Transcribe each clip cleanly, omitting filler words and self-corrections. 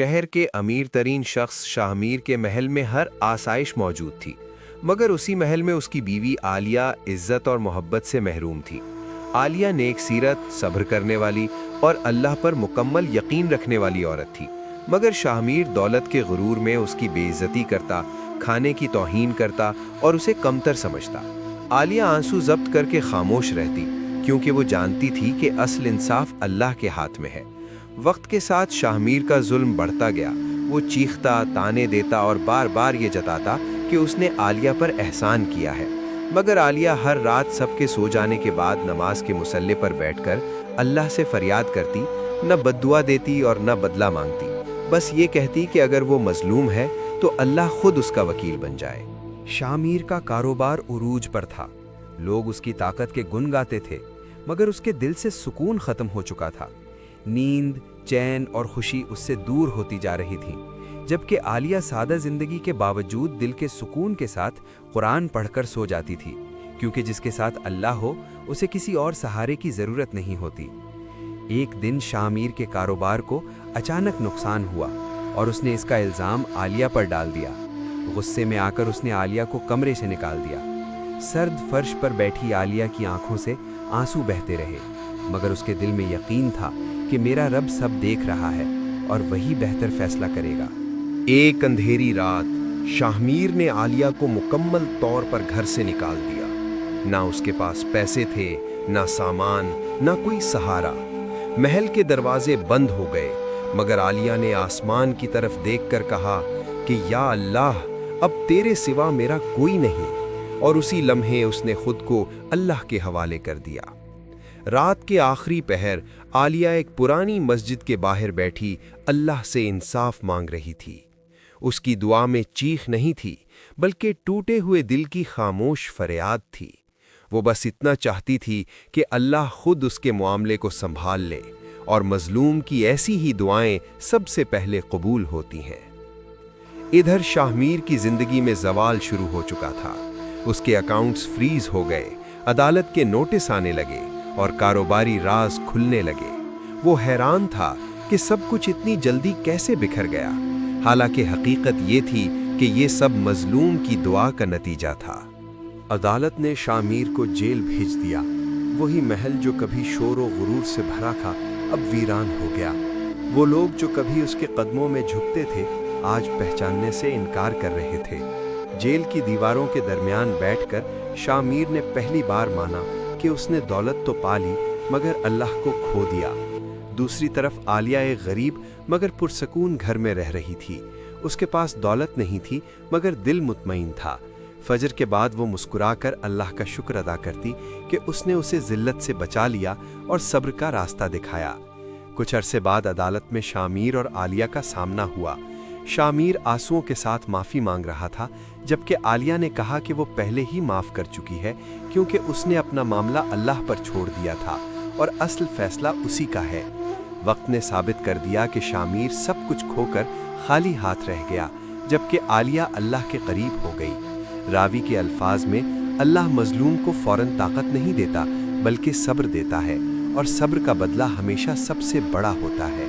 شہر کے امیر ترین شخص شاہ میر کے محل میں ہر آسائش موجود تھی، مگر اسی محل میں اس کی بیوی عالیہ عزت اور محبت سے محروم تھی۔ عالیہ نیک سیرت، صبر کرنے والی اور اللہ پر مکمل یقین رکھنے والی عورت تھی، مگر شاہ میر دولت کے غرور میں اس کی بے عزتی کرتا، کھانے کی توہین کرتا اور اسے کمتر سمجھتا۔ عالیہ آنسو ضبط کر کے خاموش رہتی، کیونکہ وہ جانتی تھی کہ اصل انصاف اللہ کے ہاتھ میں ہے۔ وقت کے ساتھ شاہ میر کا ظلم بڑھتا گیا۔ وہ چیختا، تانے دیتا اور بار بار یہ جتاتا کہ اس نے عالیہ پر احسان کیا ہے، مگر عالیہ ہر رات سب کے سو جانے کے بعد نماز کے مصلے پر بیٹھ کر اللہ سے فریاد کرتی، نہ بددعا دیتی اور نہ بدلہ مانگتی، بس یہ کہتی کہ اگر وہ مظلوم ہے تو اللہ خود اس کا وکیل بن جائے۔ شاہ میر کا کاروبار عروج پر تھا، لوگ اس کی طاقت کے گن گاتے تھے، مگر اس کے دل سے سکون ختم ہو چکا تھا۔ نیند، چین اور خوشی اس سے دور ہوتی جا رہی تھی، جبکہ عالیہ سادہ زندگی کے باوجود دل کے سکون کے ساتھ قرآن پڑھ کر سو جاتی تھی، کیونکہ جس کے ساتھ اللہ ہو اسے کسی اور سہارے کی ضرورت نہیں ہوتی۔ ایک دن شاہ میر کے کاروبار کو اچانک نقصان ہوا اور اس نے اس کا الزام عالیہ پر ڈال دیا۔ غصے میں آ کر اس نے عالیہ کو کمرے سے نکال دیا۔ سرد فرش پر بیٹھی عالیہ کی آنکھوں سے آنسو بہتے رہے، مگر اس کے دل میں یقین تھا کہ میرا رب سب دیکھ رہا ہے اور وہی بہتر فیصلہ کرے گا۔ ایک اندھیری رات شاہ میر نے عالیہ کو مکمل طور پر گھر سے نکال دیا۔ نہ اس کے پاس پیسے تھے، نہ سامان، نہ کوئی سہارا۔ محل کے دروازے بند ہو گئے، مگر عالیہ نے آسمان کی طرف دیکھ کر کہا کہ یا اللہ، اب تیرے سوا میرا کوئی نہیں، اور اسی لمحے اس نے خود کو اللہ کے حوالے کر دیا۔ رات کے آخری پہر عالیہ ایک پرانی مسجد کے باہر بیٹھی اللہ سے انصاف مانگ رہی تھی۔ اس کی دعا میں چیخ نہیں تھی، بلکہ ٹوٹے ہوئے دل کی خاموش فریاد تھی۔ وہ بس اتنا چاہتی تھی کہ اللہ خود اس کے معاملے کو سنبھال لے، اور مظلوم کی ایسی ہی دعائیں سب سے پہلے قبول ہوتی ہیں۔ ادھر شاہ میر کی زندگی میں زوال شروع ہو چکا تھا۔ اس کے اکاؤنٹس فریز ہو گئے، عدالت کے نوٹس آنے لگے اور کاروباری راز کھلنے لگے۔ وہ حیران تھا کہ سب کچھ اتنی جلدی کیسے بکھر گیا، حالانکہ حقیقت یہ تھی کہ یہ سب مظلوم کی دعا کا نتیجہ تھا۔ عدالت نے شاہ میر کو جیل بھیج دیا۔ وہی محل جو کبھی شور و غرور سے بھرا تھا اب ویران ہو گیا۔ وہ لوگ جو کبھی اس کے قدموں میں جھکتے تھے آج پہچاننے سے انکار کر رہے تھے۔ جیل کی دیواروں کے درمیان بیٹھ کر شاہ میر نے پہلی بار مانا کہ اس نے دولت تو پا لی مگر اللہ کو کھو دیا۔ دوسری طرف عالیہ ایک غریب مگر پرسکون گھر میں رہ رہی تھی۔ اس کے پاس دولت نہیں تھی مگر دل مطمئن تھا۔ فجر کے بعد وہ مسکرا کر اللہ کا شکر ادا کرتی کہ اس نے اسے ذلت سے بچا لیا اور صبر کا راستہ دکھایا۔ کچھ عرصے بعد عدالت میں شاہ میر اور عالیہ کا سامنا ہوا۔ شاہ میر آنسوؤں کے ساتھ معافی مانگ رہا تھا، جبکہ عالیہ نے کہا کہ وہ پہلے ہی معاف کر چکی ہے، کیونکہ اس نے اپنا معاملہ اللہ پر چھوڑ دیا تھا اور اصل فیصلہ اسی کا ہے۔ وقت نے ثابت کر دیا کہ شاہ میر سب کچھ کھو کر خالی ہاتھ رہ گیا، جبکہ عالیہ اللہ کے قریب ہو گئی۔ راوی کے الفاظ میں اللہ مظلوم کو فوراً طاقت نہیں دیتا بلکہ صبر دیتا ہے، اور صبر کا بدلہ ہمیشہ سب سے بڑا ہوتا ہے۔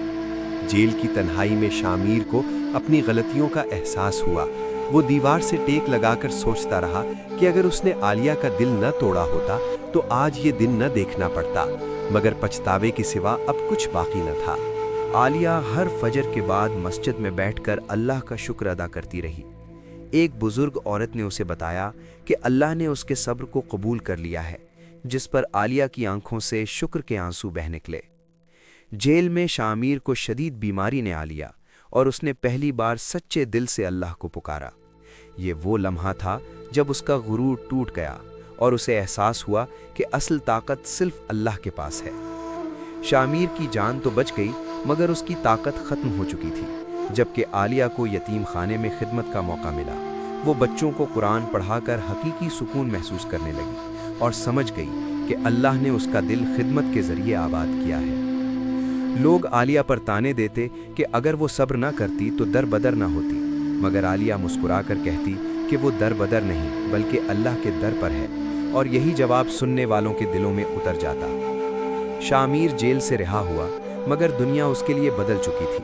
جیل کی تنہائی میں شاہ میر کو اپنی غلطیوں کا احساس ہوا۔ وہ دیوار سے ٹیک لگا کر سوچتا رہا کہ اگر اس نے عالیہ کا دل نہ توڑا ہوتا تو آج یہ دن نہ دیکھنا پڑتا، مگر پچھتاوے کے سوا اب کچھ باقی نہ تھا۔ عالیہ ہر فجر کے بعد مسجد میں بیٹھ کر اللہ کا شکر ادا کرتی رہی۔ ایک بزرگ عورت نے اسے بتایا کہ اللہ نے اس کے صبر کو قبول کر لیا ہے، جس پر عالیہ کی آنکھوں سے شکر کے آنسو بہہ نکلے۔ جیل میں شاہ میر کو شدید بیماری نے آ لیا اور اس نے پہلی بار سچے دل سے اللہ کو پکارا۔ یہ وہ لمحہ تھا جب اس کا غرور ٹوٹ گیا اور اسے احساس ہوا کہ اصل طاقت صرف اللہ کے پاس ہے۔ شاہ میر کی جان تو بچ گئی مگر اس کی طاقت ختم ہو چکی تھی۔ جبکہ عالیہ کو یتیم خانے میں خدمت کا موقع ملا، وہ بچوں کو قرآن پڑھا کر حقیقی سکون محسوس کرنے لگی اور سمجھ گئی کہ اللہ نے اس کا دل خدمت کے ذریعے آباد کیا ہے۔ لوگ عالیہ پر تانے دیتے کہ اگر وہ صبر نہ کرتی تو در بدر نہ ہوتی، مگر عالیہ مسکرا کر کہتی کہ وہ در بدر نہیں بلکہ اللہ کے در پر ہے، اور یہی جواب سننے والوں کے دلوں میں اتر جاتا۔ شاہ میر جیل سے رہا ہوا مگر دنیا اس کے لیے بدل چکی تھی۔